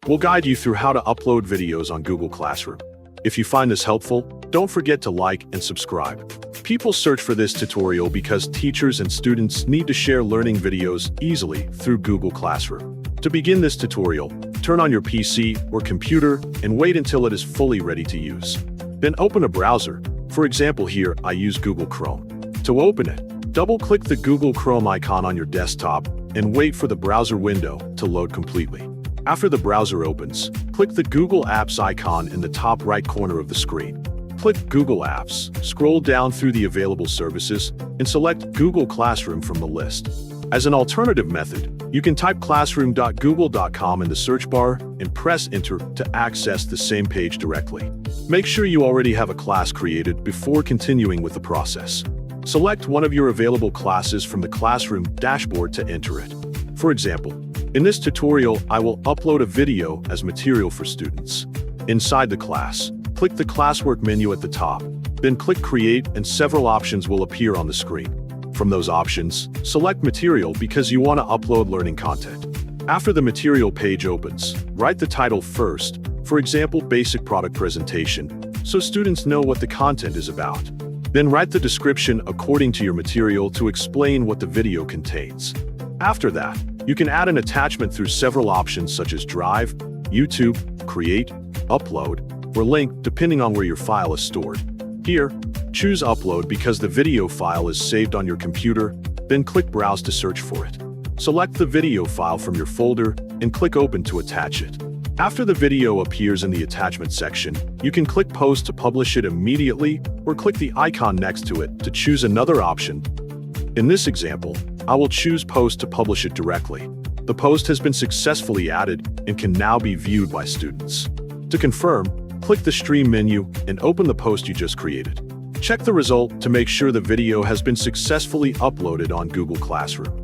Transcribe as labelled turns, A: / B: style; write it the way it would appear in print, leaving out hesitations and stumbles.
A: We'll guide you through how to upload videos on Google Classroom. If you find this helpful, don't forget to like and subscribe. People search for this tutorial because teachers and students need to share learning videos easily through Google Classroom. To begin this tutorial, turn on your PC or computer and wait until it is fully ready to use. Then open a browser. For example, here I use Google Chrome. To open it, double-click the Google Chrome icon on your desktop and wait for the browser window to load completely. After the browser opens, click the Google Apps icon in the top right corner of the screen. Click Google Apps, scroll down through the available services, and select Google Classroom from the list. As an alternative method, you can type classroom.google.com in the search bar and press Enter to access the same page directly. Make sure you already have a class created before continuing with the process. Select one of your available classes from the Classroom dashboard to enter it. For example, in this tutorial, I will upload a video as material for students. Inside the class, click the Classwork menu at the top, then click Create and several options will appear on the screen. From those options, select Material because you want to upload learning content. After the material page opens, write the title first, for example, Basic Product Presentation, so students know what the content is about. Then write the description according to your material to explain what the video contains. After that, you can add an attachment through several options such as Drive, YouTube, Create, Upload, or Link depending on where your file is stored. Here, choose Upload because the video file is saved on your computer, then click Browse to search for it. Select the video file from your folder and click Open to attach it. After the video appears in the attachment section, you can click Post to publish it immediately or click the icon next to it to choose another option. In this example, I will choose Post to publish it directly. The post has been successfully added and can now be viewed by students. To confirm, click the Stream menu and open the post you just created. Check the result to make sure the video has been successfully uploaded on Google Classroom.